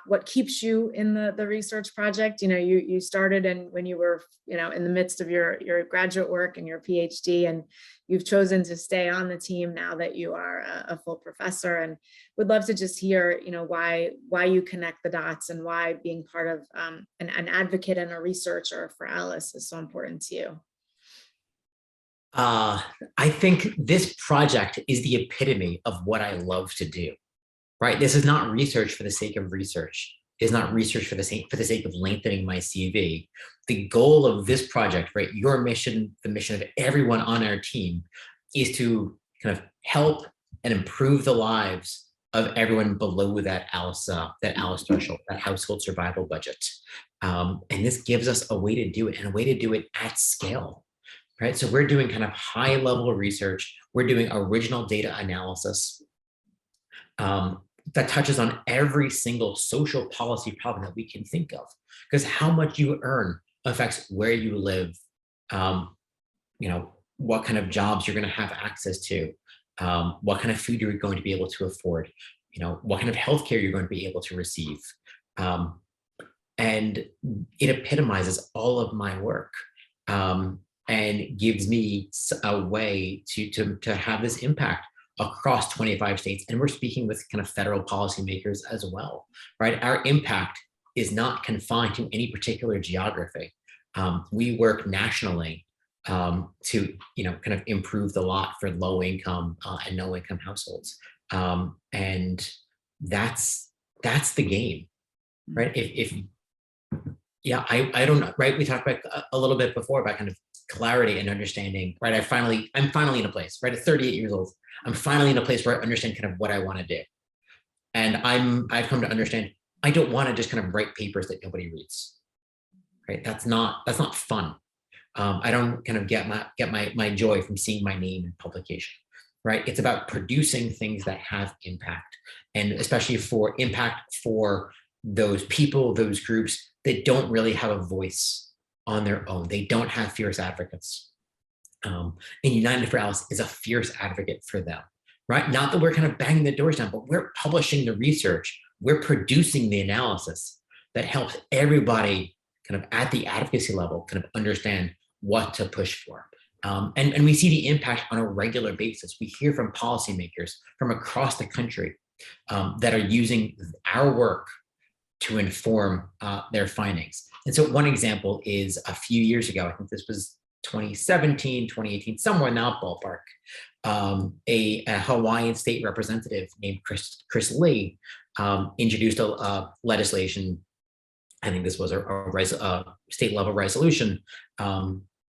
what keeps you in the research project. You started when you were, in the midst of your graduate work and your PhD, and you've chosen to stay on the team now that you are a full professor, and would love to just hear, why you connect the dots and why being part of an advocate and a researcher for Alice is so important to you. I think this project is the epitome of what I love to do, right? This is not research for the sake of research. It's not research for the sake of lengthening my CV. The goal of this project, right? Your mission, the mission of everyone on our team, is to kind of help and improve the lives of everyone below that Alice threshold, that household survival budget. And this gives us a way to do it, and a way to do it at scale. Right, so we're doing kind of high level research. We're doing original data analysis that touches on every single social policy problem that we can think of. Because how much you earn affects where you live, what kind of jobs you're going to have access to, what kind of food you're going to be able to afford, what kind of healthcare you're going to be able to receive. And it epitomizes all of my work. And gives me a way to have this impact across 25 states. And we're speaking with kind of federal policymakers as well, right? Our impact is not confined to any particular geography. We work nationally to, kind of improve the lot for low income and no income households. And that's the game, right? I don't know, right? We talked about a little bit before about kind of clarity and understanding, right? I'm finally in a place, right? At 38 years old, I'm finally in a place where I understand kind of what I want to do. And I've come to understand, I don't want to just kind of write papers that nobody reads, right? That's not fun. I don't kind of get my joy from seeing my name in publication, right? It's about producing things that have impact, and especially for impact for those people, those groups that don't really have a voice on their own. They don't have fierce advocates. And United for Alice is a fierce advocate for them, right? Not that we're kind of banging the doors down, but we're publishing the research. We're producing the analysis that helps everybody kind of at the advocacy level kind of understand what to push for. And we see the impact on a regular basis. We hear from policymakers from across the country that are using our work to inform their findings. And so one example is a few years ago, I think this was 2017, 2018, somewhere in that ballpark, a Hawaiian state representative named Chris Lee introduced a legislation. I think this was a state level resolution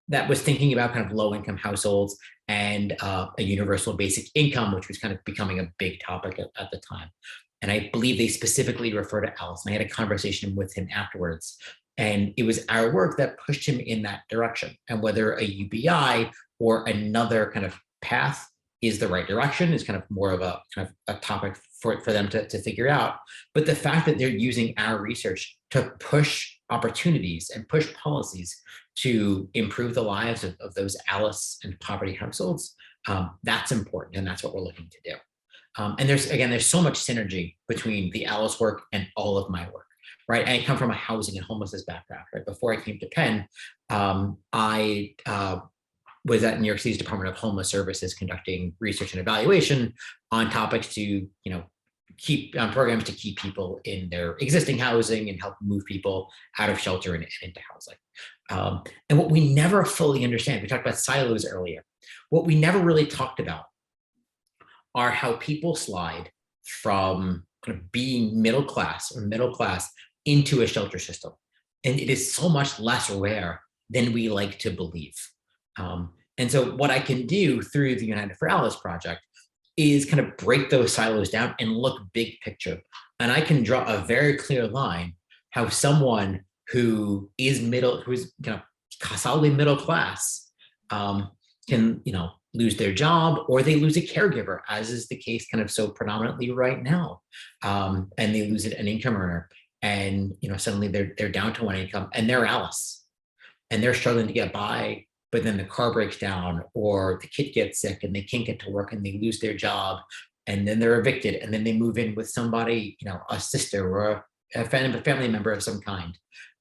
that was thinking about kind of low income households and a universal basic income, which was kind of becoming a big topic at the time. And I believe they specifically refer to Alice. And I had a conversation with him afterwards. And it was our work that pushed him in that direction. And whether a UBI or another kind of path is the right direction is kind of more of a kind of a topic for them to figure out. But the fact that they're using our research to push opportunities and push policies to improve the lives of those Alice and poverty households, that's important. And that's what we're looking to do. And there's so much synergy between the Alice work and all of my work, right? I come from a housing and homelessness background, right? Before I came to Penn, I was at New York City's Department of Homeless Services conducting research and evaluation on topics to, keep programs to keep people in their existing housing and help move people out of shelter and into housing. And what we never fully understand, we talked about silos earlier, what we never really talked about are how people slide from kind of being middle class into a shelter system. And it is so much less rare than we like to believe. And so what I can do through the United for Alice project is kind of break those silos down and look big picture. And I can draw a very clear line how someone who is who's kind of solidly middle class, can, lose their job, or they lose a caregiver, as is the case kind of so predominantly right now. And they lose an income earner, and suddenly they're down to one income, and they're Alice, and they're struggling to get by. But then the car breaks down, or the kid gets sick and they can't get to work, and they lose their job, and then they're evicted, and then they move in with somebody, a sister or a family member of some kind.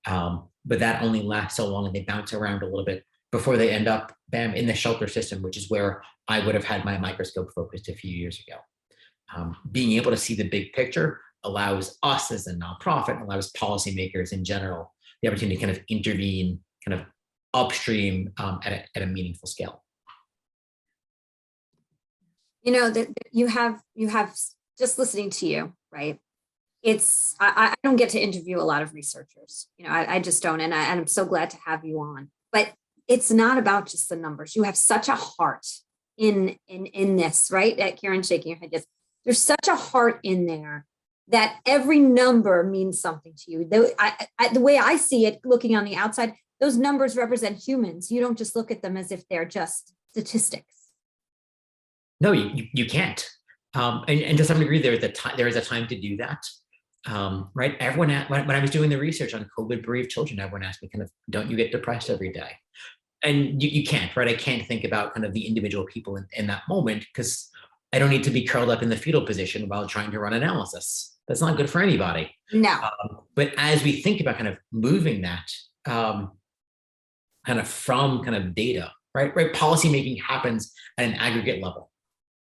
But that only lasts so long, and they bounce around a little bit before they end up, bam, in the shelter system, which is where I would have had my microscope focused a few years ago. Being able to see the big picture allows us as a nonprofit, allows policymakers in general, the opportunity to kind of intervene, kind of upstream at a meaningful scale. That you have just listening to you, right? I don't get to interview a lot of researchers. I just don't, and I'm so glad to have you on. But it's not about just the numbers. You have such a heart in this, right? Kiran shaking your head. Yes, there's such a heart in there that every number means something to you. The way I see it, looking on the outside, those numbers represent humans. You don't just look at them as if they're just statistics. No, you can't. And to some degree, there is a time to do that. Right? Everyone, when I was doing the research on COVID bereaved children, everyone asked me, kind of, don't you get depressed every day? And you can't, right? I can't think about kind of the individual people in that moment, because I don't need to be curled up in the fetal position while trying to run analysis. That's not good for anybody. No. But as we think about kind of moving that, kind of from kind of data, right? Policy making happens at an aggregate level,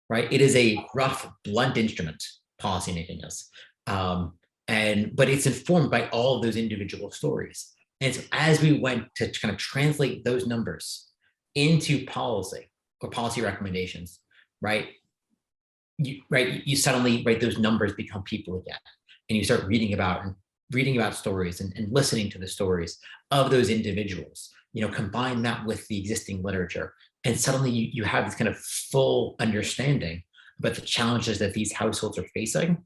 right? It is a rough, blunt instrument, policy making is. But it's informed by all of those individual stories. And so as we went to kind of translate those numbers into policy or policy recommendations, right? You suddenly, those numbers become people again. And you start reading about stories and listening to the stories of those individuals, combine that with the existing literature. And suddenly you have this kind of full understanding about the challenges that these households are facing.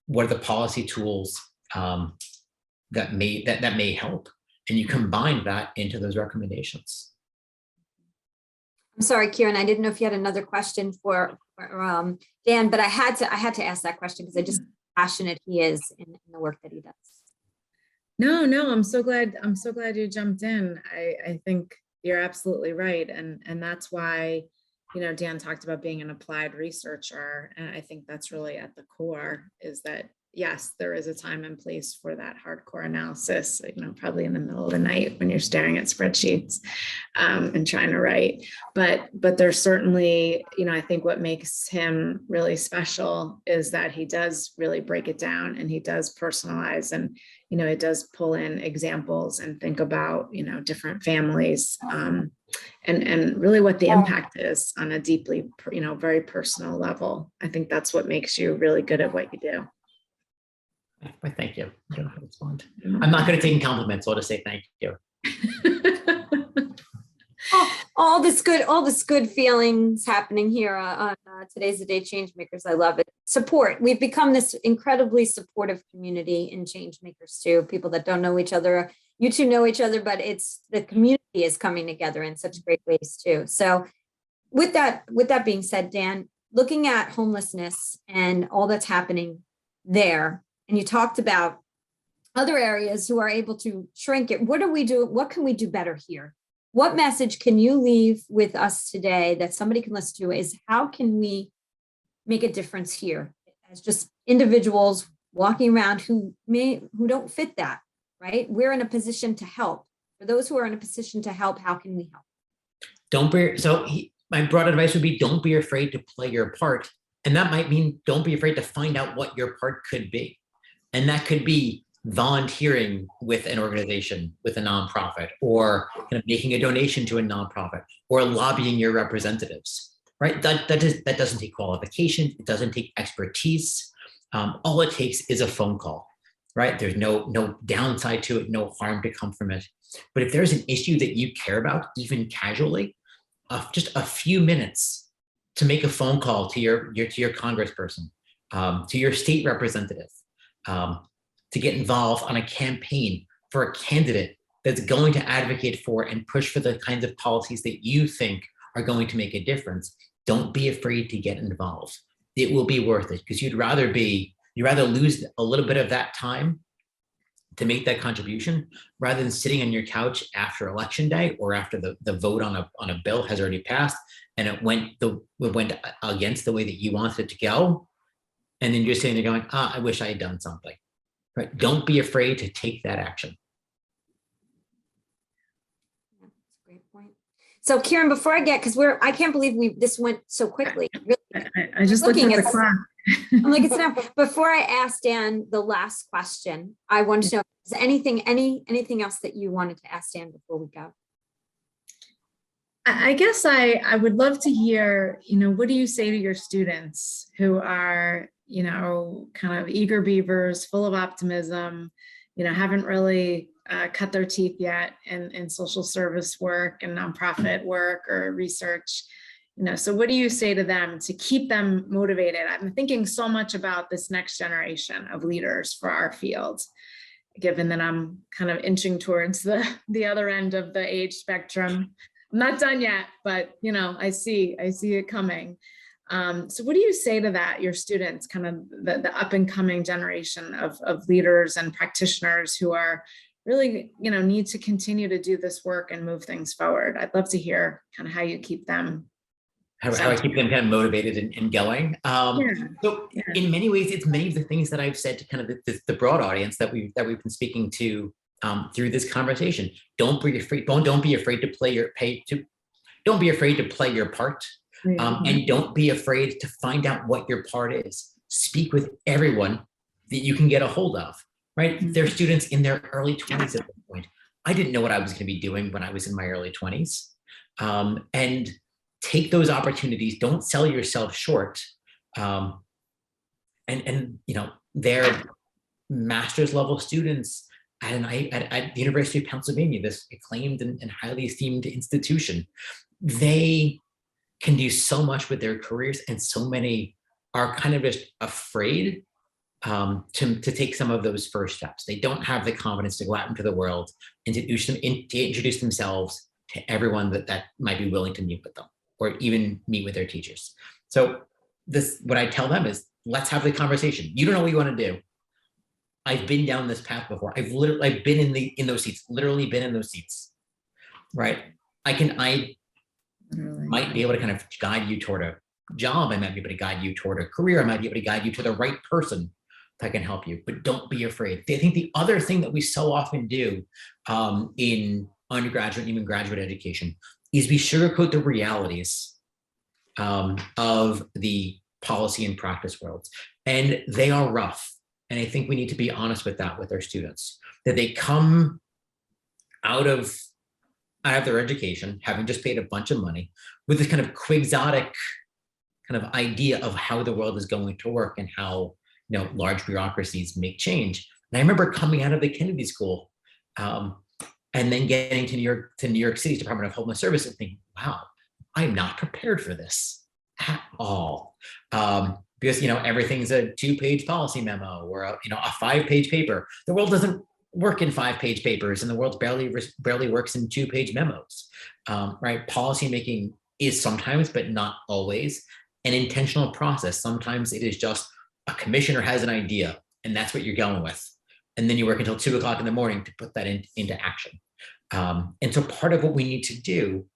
What are the policy tools that may help? And you combine that into those recommendations. I'm sorry, Kiran, I didn't know if you had another question for Dan, but I had to ask that question because I just passionate he is in the work that he does. No, I'm so glad you jumped in. I think you're absolutely right. And that's why, Dan talked about being an applied researcher. And I think that's really at the core, is that, yes, there is a time and place for that hardcore analysis, probably in the middle of the night when you're staring at spreadsheets and trying to write. But there's certainly, I think what makes him really special is that he does really break it down, and he does personalize, and, it does pull in examples and think about, different families and really what the impact is on a deeply, very personal level. I think that's what makes you really good at what you do. Well, thank you. I don't know how to respond. I'm not good at taking compliments, so I'll just say thank you. all this good feelings happening here on Today's the Day Changemakers. I love it. Support. We've become this incredibly supportive community in Changemakers too. People that don't know each other, you two know each other, but it's the community is coming together in such great ways too. So with that being said, Dan, looking at homelessness and all that's happening there, and you talked about other areas who are able to shrink it. What do we do? What can we do better here? What message can you leave with us today that somebody can listen to is how can we make a difference here as just individuals walking around who don't fit that, right? We're in a position to help. For those who are in a position to help, how can we help? My broad advice would be, don't be afraid to play your part. And that might mean don't be afraid to find out what your part could be. And that could be volunteering with an organization, with a nonprofit, or kind of making a donation to a nonprofit, or lobbying your representatives, right? That doesn't take qualifications. It doesn't take expertise. All it takes is a phone call, right? There's no downside to it, no harm to come from it. But if there's an issue that you care about, even casually, just a few minutes to make a phone call to your congressperson, to your state representative, to get involved on a campaign for a candidate that's going to advocate for and push for the kinds of policies that you think are going to make a difference. Don't be afraid to get involved. It will be worth it, because you'd rather lose a little bit of that time to make that contribution rather than sitting on your couch after election day or after the vote on a bill has already passed and it went against the way that you wanted it to go. And then you're sitting there going, I wish I had done something. Right? Don't be afraid to take that action. That's a great point. So Kiran, before I get, because I can't believe this went so quickly. Really, I just looked at the clock. I'm like, it's enough. Before I ask Dan the last question, I wanted to know, is anything else that you wanted to ask Dan before we go? I guess I would love to hear, what do you say to your students who are, kind of eager beavers, full of optimism, haven't really cut their teeth yet in social service work and nonprofit work or research? So what do you say to them to keep them motivated? I'm thinking so much about this next generation of leaders for our field, given that I'm kind of inching towards the other end of the age spectrum. I'm not done yet, but I see it coming. So what do you say to your students, kind of the up and coming generation of leaders and practitioners who are really, need to continue to do this work and move things forward? I'd love to hear kind of how you keep them. How I keep them kind of motivated and going. In many ways, it's many of the things that I've said to kind of the broad audience that we've been speaking to through this conversation. Don't be afraid to play your don't be afraid to play your part, and don't be afraid to find out what your part is. Speak with everyone that you can get a hold of. Right? Mm-hmm. They're students in their early 20s at this point. I didn't know what I was going to be doing when I was in my early 20s, and take those opportunities. Don't sell yourself short. They're master's level students at the University of Pennsylvania, this acclaimed and highly esteemed institution. They can do so much with their careers, and so many are kind of just afraid to take some of those first steps. They don't have the confidence to go out into the world and to introduce themselves to everyone that might be willing to meet with them, or even meet with their teachers. So what I tell them is, let's have the conversation. You don't know what you want to do. I've been down this path before. I've been in those seats, literally been in those seats, right? I might be able to kind of guide you toward a job. I might be able to guide you toward a career. I might be able to guide you to the right person that can help you, but don't be afraid. I think the other thing that we so often do in undergraduate, even graduate education, is we sugarcoat the realities of the policy and practice worlds. And they are rough. And I think we need to be honest with that with our students, that they come out of their education, having just paid a bunch of money, with this kind of quixotic kind of idea of how the world is going to work and how large bureaucracies make change. And I remember coming out of the Kennedy School and then getting to New York City's Department of Homeless Services and thinking, wow, I'm not prepared for this at all. Because everything's a 2-page policy memo or a 5-page paper. The world doesn't work in 5-page papers, and the world barely works in 2-page memos. Right? Policy making is sometimes, but not always, an intentional process. Sometimes it is just a commissioner has an idea, and that's what you're going with, and then you work until 2:00 in the morning to put that into action. And so part of what we need to do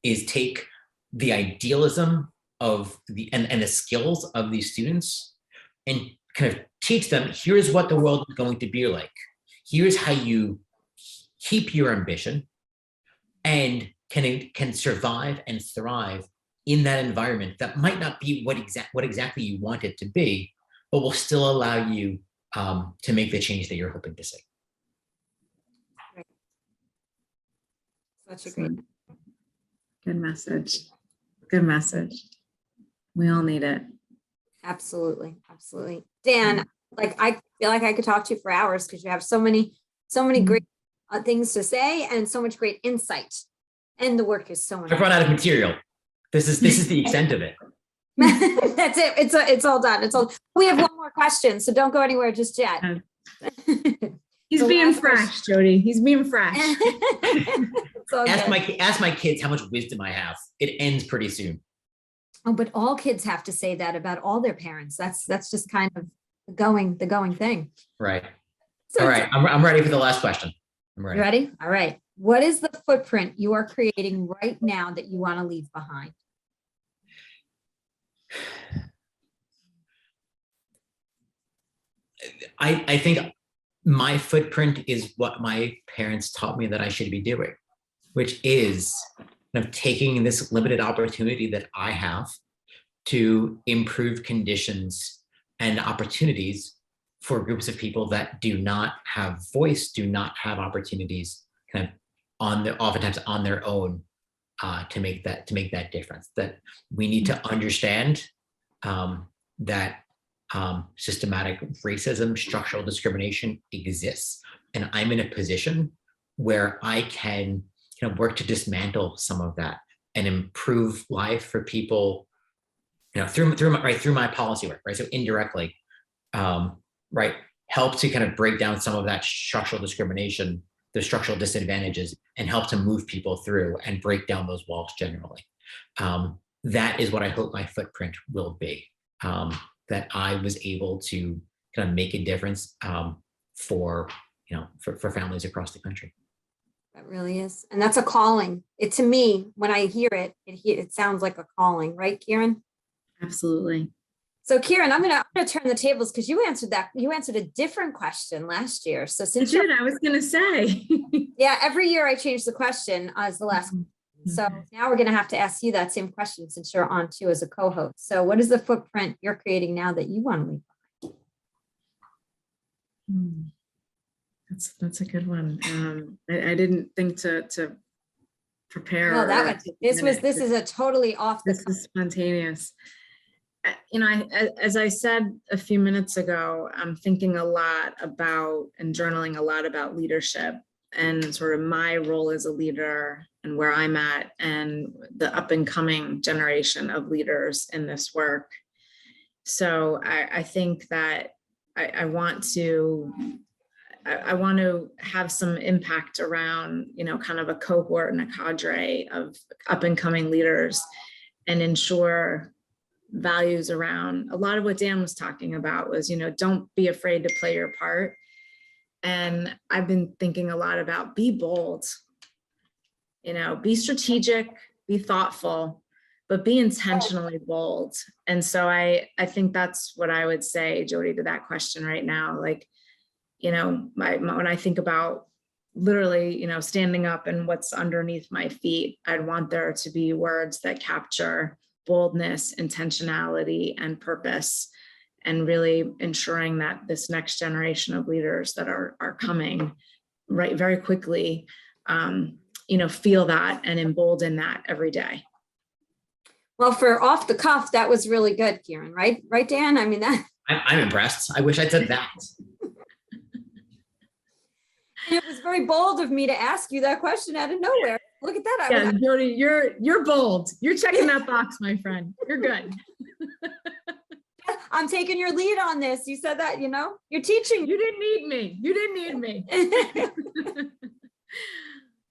is take the idealism of and the skills of these students and kind of teach them, here's what the world is going to be like. Here's how you keep your ambition and can survive and thrive in that environment that might not be what exactly you want it to be, but will still allow you to make the change that you're hoping to see. Such a great. Good message. Good message. We all need it. Absolutely. Absolutely. Dan, I feel like I could talk to you for hours because you have so many great things to say and so much great insight. And the work is so much. I've run out of material. This is the extent of it. That's it. It's all done. We have one more question, so don't go anywhere just yet. He's being fresh, Jodi. He's being fresh. Ask my kids how much wisdom I have. It ends pretty soon. Oh, but all kids have to say that about all their parents. That's just kind of the going thing. Right. So all right. I'm ready for the last question. I'm ready. You ready? All right. What is the footprint you are creating right now that you want to leave behind? I think my footprint is what my parents taught me that I should be doing, which is kind of taking this limited opportunity that I have to improve conditions and opportunities for groups of people that do not have voice, do not have opportunities, kind of oftentimes on their own, to make that difference. That we need to understand that systematic racism, structural discrimination exists, and I'm in a position where I can work to dismantle some of that and improve life for people, through my policy work, right? So indirectly, right, help to kind of break down some of that structural discrimination, the structural disadvantages, and help to move people through and break down those walls generally. That is what I hope my footprint will be. That I was able to kind of make a difference for families across the country. That really is. And that's a calling. To me, when I hear it, it sounds like a calling, right, Kiran? Absolutely. So Kiran, I'm gonna turn the tables because you answered a different question last year. So since I was gonna say. Yeah, every year I change the question as the last. So now we're gonna have to ask you that same question since you're on too as a co-host. So what is the footprint you're creating now that you want to leave behind? That's a good one. I didn't think to prepare. No, this is a totally off the. This is spontaneous. As I said a few minutes ago, I'm thinking a lot about and journaling a lot about leadership and sort of my role as a leader and where I'm at and the up and coming generation of leaders in this work. So I think that I want to have some impact around, kind of a cohort and a cadre of up and coming leaders and ensure values around a lot of what Dan was talking about was, don't be afraid to play your part. And I've been thinking a lot about be bold, be strategic, be thoughtful, but be intentionally bold. And so I think that's what I would say, Jodi, to that question right now. Like, when I think about literally, standing up and what's underneath my feet, I'd want there to be words that capture boldness, intentionality, and purpose, and really ensuring that this next generation of leaders that are coming right very quickly, feel that and embolden that every day. Well, for off the cuff, that was really good, Kiran, right? Right, Dan? I mean, that. I'm impressed. I wish I'd said that. And it was very bold of me to ask you that question out of nowhere. Look at that. Yeah, Jodi, you're bold. You're checking that box, my friend. You're good. I'm taking your lead on this. You said that, you're teaching. You didn't need me.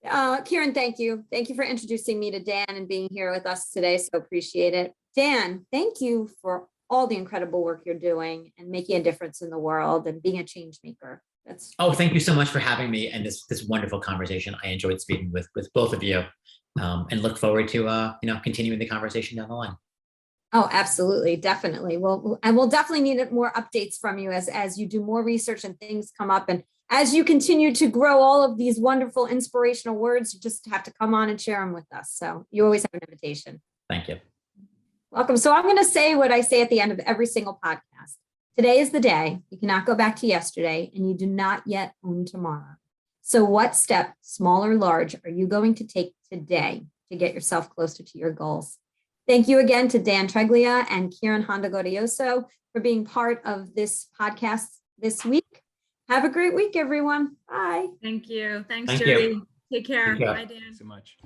Kiran, thank you. Thank you for introducing me to Dan and being here with us today. So appreciate it. Dan, thank you for all the incredible work you're doing and making a difference in the world and being a change maker. Thank you so much for having me and this wonderful conversation. I enjoyed speaking with both of you, and look forward to continuing the conversation down the line. Oh, absolutely, definitely. Well, and we'll definitely need more updates from you as you do more research and things come up, and as you continue to grow all of these wonderful inspirational words. You just have to come on and share them with us. So you always have an invitation. Thank you. Welcome. So I'm going to say what I say at the end of every single podcast. Today is the day. You cannot go back to yesterday, and you do not yet own tomorrow. So what step, small or large, are you going to take today to get yourself closer to your goals? Thank you again to Dan Treglia and Kiran Handa Gaudioso for being part of this podcast this week. Have a great week, everyone. Bye. Thank you. Thanks, Thank Jodi. you. Take care. Take care. Bye, Dan. Thanks so much.